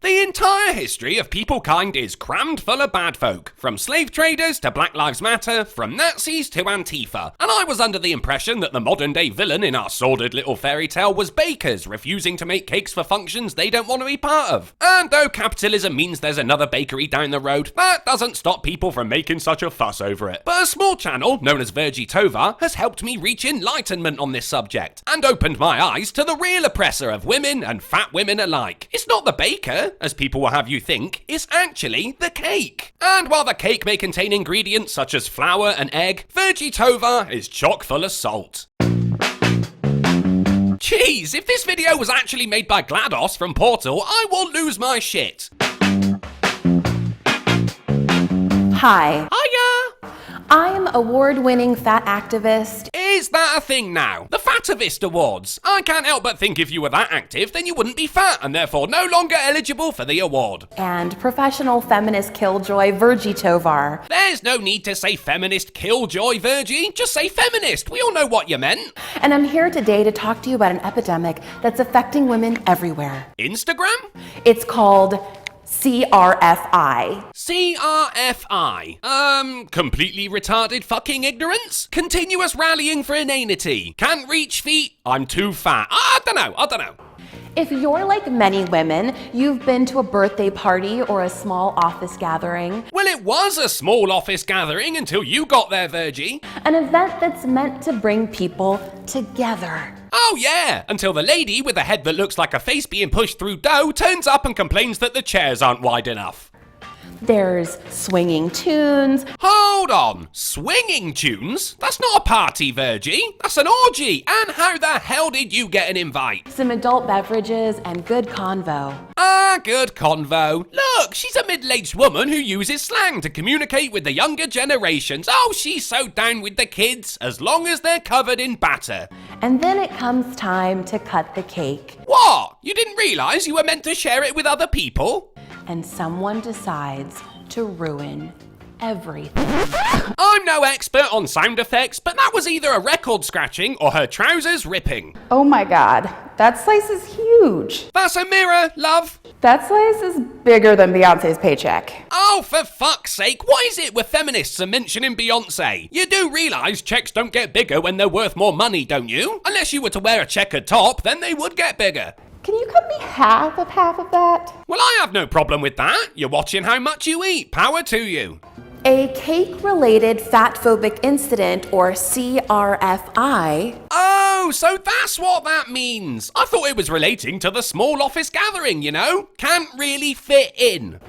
The entire history of peoplekind is crammed full of bad folk, from slave traders to Black Lives Matter, from Nazis to Antifa. And I was under the impression that the modern day villain in our sordid little fairy tale was bakers refusing to make cakes for functions they don't want to be part of. And though capitalism means there's another bakery down the road, that doesn't stop people from making such a fuss over it. But a small channel known as Virgie Tovar has helped me reach enlightenment on this subject and opened my eyes to the real oppressor of women and fat women alike. It's not the baker, as people will have you think, it's actually the cake. And while the cake may contain ingredients such as flour and egg, Virgie Tovar is chock full of salt. Jeez, if this video was actually made by GLaDOS from Portal, I will lose my shit. Hi. Hiya! I'm award-winning fat activist. Is that a thing now? The Fativist Awards. I can't help but think if you were that active, then you wouldn't be fat and therefore no longer eligible for the award. And professional feminist killjoy Virgie Tovar. There's no need to say feminist killjoy, Virgie. Just say feminist. We all know what you meant. And I'm here today to talk to you about an epidemic that's affecting women everywhere. Instagram? It's called CRFI. CRFI. Completely retarded fucking ignorance? Continuous rallying for inanity. Can't reach feet. I'm too fat. I don't know. If you're like many women, you've been to a birthday party or a small office gathering. Well, it was a small office gathering until you got there, Virgie. An event that's meant to bring people together. Oh yeah, until the lady with a head that looks like a face being pushed through dough turns up and complains that the chairs aren't wide enough. There's swinging tunes. Hold on, swinging tunes? That's not a party, Virgie. That's an orgy. And how the hell did you get an invite? Some adult beverages and good convo. Ah, good convo. Look, she's a middle-aged woman who uses slang to communicate with the younger generations. Oh, she's so down with the kids, as long as they're covered in batter. And then it comes time to cut the cake. What? You didn't realise you were meant to share it with other people? And someone decides to ruin everything. I'm no expert on sound effects, but that was either a record scratching or her trousers ripping. Oh my god, that slice is huge. That's a mirror, love. That slice is bigger than Beyonce's paycheck. Oh, for fuck's sake, what is it with feminists and mentioning Beyonce? You do realise checks don't get bigger when they're worth more money, don't you? Unless you were to wear a checkered top, then they would get bigger. Can you cut me half of that? Well, I have no problem with that. You're watching how much you eat. Power to you. A cake-related fatphobic incident, or CRFI. Oh, so that's what that means. I thought it was relating to the small office gathering, you know? Can't really fit in.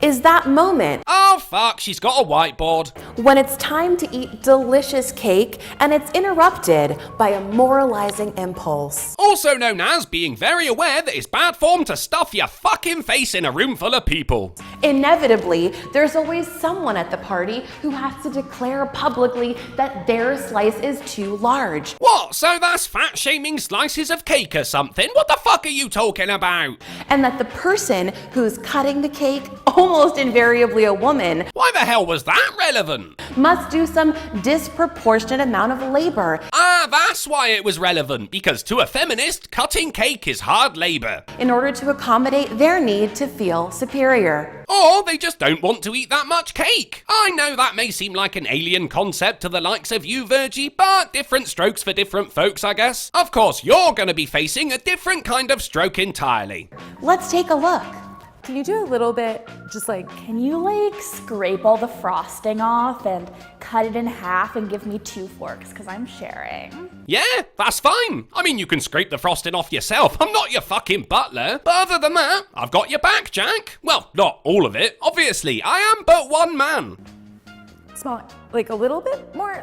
Is that moment Oh, fuck, she's got a whiteboard. when it's time to eat delicious cake and it's interrupted by a moralizing impulse. Also known as being very aware that it's bad form to stuff your fucking face in a room full of people. Inevitably, there's always someone at the party who has to declare publicly that their slice is too large. What? So that's fat-shaming slices of cake or something? What the fuck are you talking about? And that the person who's cutting the cake, almost invariably a woman, Why the hell was that relevant? must do some disproportionate amount of labor Ah, that's why it was relevant, because to a feminist, cutting cake is hard labor. in order to accommodate their need to feel superior. Or they just don't want to eat that much cake. I know that may seem like an alien concept to the likes of you, Virgie, but different strokes for different folks, I guess. Of course, you're gonna be facing a different kind of stroke entirely. Let's take a look. Can you do a little bit, can you scrape all the frosting off and cut it in half and give me 2 forks, because I'm sharing. Yeah, that's fine. I mean, you can scrape the frosting off yourself. I'm not your fucking butler. But other than that, I've got your back, Jack. Well, not all of it. Obviously, I am but one man. Small, a little bit more,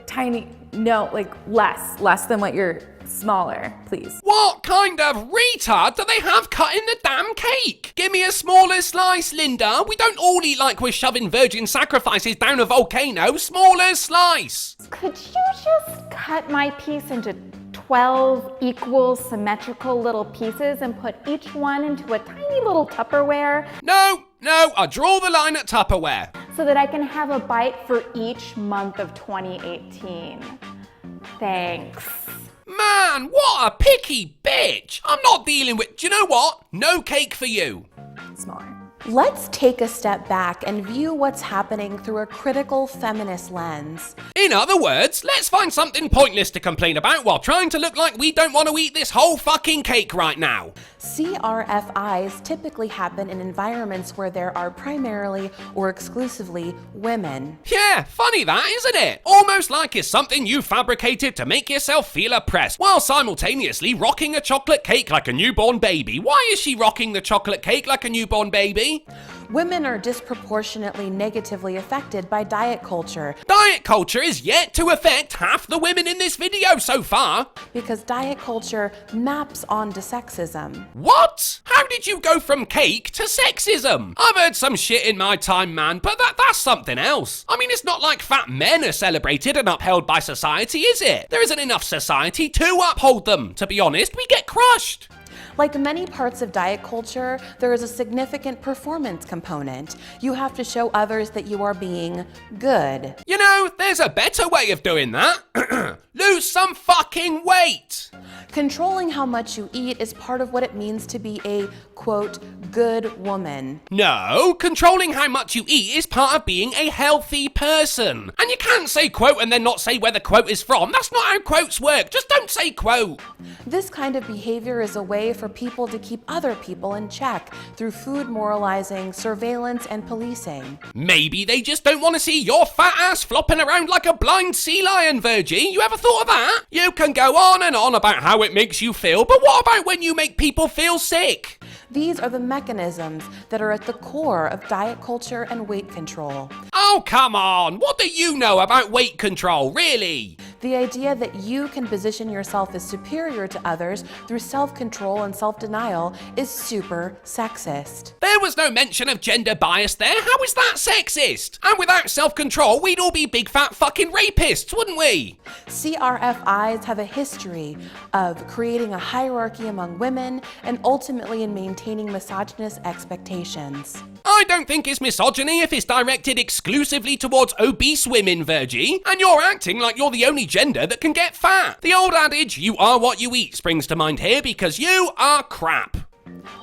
tiny, no, less than what you're, smaller, please. What kind of retard do they have cutting the damn cake? Give me a smaller slice, Linda. We don't all eat like we're shoving virgin sacrifices down a volcano. Smaller slice. Could you just cut my piece into 12 equal symmetrical little pieces and put each one into a tiny little Tupperware No, I draw the line at Tupperware. so that I can have a bite for each month of 2018? Thanks. Man, what a picky bitch. I'm not dealing with... Do you know what? No cake for you. smaller. Let's take a step back and view what's happening through a critical feminist lens. In other words, let's find something pointless to complain about while trying to look like we don't want to eat this whole fucking cake right now. CRFIs typically happen in environments where there are primarily or exclusively women. Yeah, funny that, isn't it? Almost like it's something you fabricated to make yourself feel oppressed, while simultaneously rocking a chocolate cake like a newborn baby. Why is she rocking the chocolate cake like a newborn baby? Women are disproportionately negatively affected by diet culture Diet culture is yet to affect half the women in this video so far. because diet culture maps onto sexism. What? How did you go from cake to sexism? I've heard some shit in my time, man, but that's something else. I mean, it's not like fat men are celebrated and upheld by society, is it? There isn't enough society to uphold them. To be honest, we get crushed. Like many parts of diet culture, there is a significant performance component. You have to show others that you are being good. You know, there's a better way of doing that. Lose some fucking weight. Controlling how much you eat is part of what it means to be a, quote, good woman. No, controlling how much you eat is part of being a healthy person. And you can't say quote and then not say where the quote is from. That's not how quotes work. Just don't say quote. This kind of behavior is a way for people to keep other people in check through food moralizing, surveillance, and policing. Maybe they just don't want to see your fat ass flopping around like a blind sea lion, Virgie. You ever thought of that? You can go on and on about how it makes you feel, but what about when you make people feel sick? These are the mechanisms that are at the core of diet culture and weight control. Oh, come on. What do you know about weight control, really? The idea that you can position yourself as superior to others through self-control and self-denial is super sexist. There was no mention of gender bias there. How is that sexist? And without self-control, we'd all be big fat fucking rapists, wouldn't we? CRFIs have a history of creating a hierarchy among women and ultimately in maintaining misogynist expectations. I don't think it's misogyny if it's directed exclusively towards obese women, Virgie. And you're acting like you're the only gender that can get fat. The old adage, you are what you eat, springs to mind here because you are crap.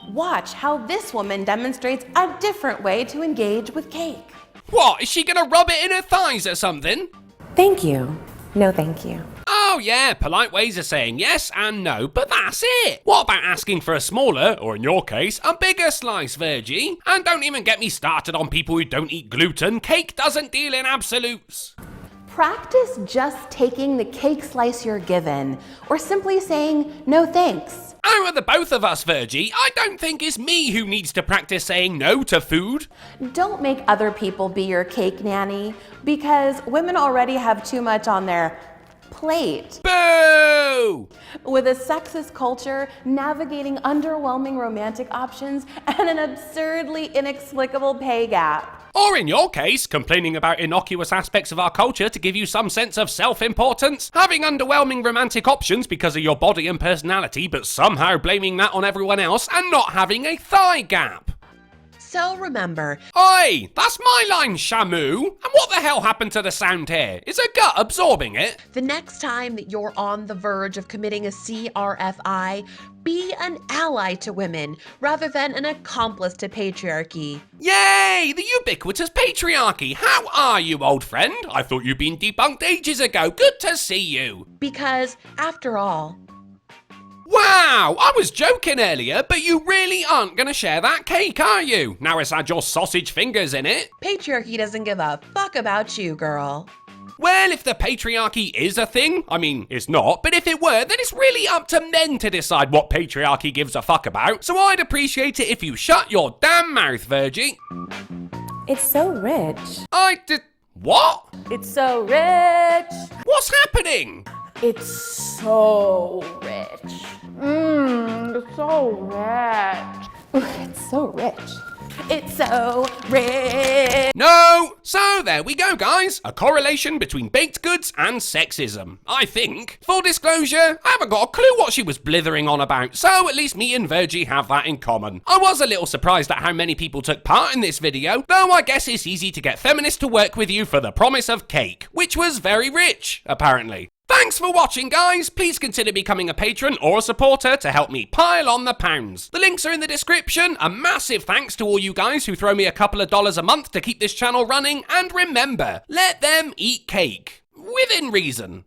Watch how this woman demonstrates a different way to engage with cake. What, is she gonna rub it in her thighs or something? Thank you. No, thank you. Oh yeah, polite ways of saying yes and no, but that's it. What about asking for a smaller, or in your case, a bigger slice, Virgie? And don't even get me started on people who don't eat gluten. Cake doesn't deal in absolutes. Practice just taking the cake slice you're given, or simply saying no thanks. Out of the both of us, Virgie, I don't think it's me who needs to practice saying no to food. Don't make other people be your cake nanny, because women already have too much on their plate. Boo! With a sexist culture, navigating underwhelming romantic options, and an absurdly inexplicable pay gap. Or in your case, complaining about innocuous aspects of our culture to give you some sense of self-importance, having underwhelming romantic options because of your body and personality, but somehow blaming that on everyone else, and not having a thigh gap. So remember, Oi, that's my line, Shamu. And what the hell happened to the sound here? Is a gut absorbing it? the next time that you're on the verge of committing a CRFI, be an ally to women rather than an accomplice to patriarchy. Yay, the ubiquitous patriarchy. How are you, old friend? I thought you'd been debunked ages ago. Good to see you. Because, after all, Wow, I was joking earlier, but you really aren't going to share that cake, are you? Now it's had your sausage fingers in it. patriarchy doesn't give a fuck about you, girl. Well, if the patriarchy is a thing, I mean, it's not, but if it were, then it's really up to men to decide what patriarchy gives a fuck about, so I'd appreciate it if you shut your damn mouth, Virgie. It's so rich. I did... What? It's so rich. What's happening? It's so rich. It's so rich. It's so rich. It's so rich. No! So there we go, guys. A correlation between baked goods and sexism, I think. Full disclosure, I haven't got a clue what she was blithering on about, so at least me and Virgie have that in common. I was a little surprised at how many people took part in this video, though I guess it's easy to get feminists to work with you for the promise of cake, which was very rich, apparently. Thanks for watching, guys. Please consider becoming a patron or a supporter to help me pile on the pounds. The links are in the description. A massive thanks to all you guys who throw me a couple of dollars a month to keep this channel running. And remember, let them eat cake. Within reason.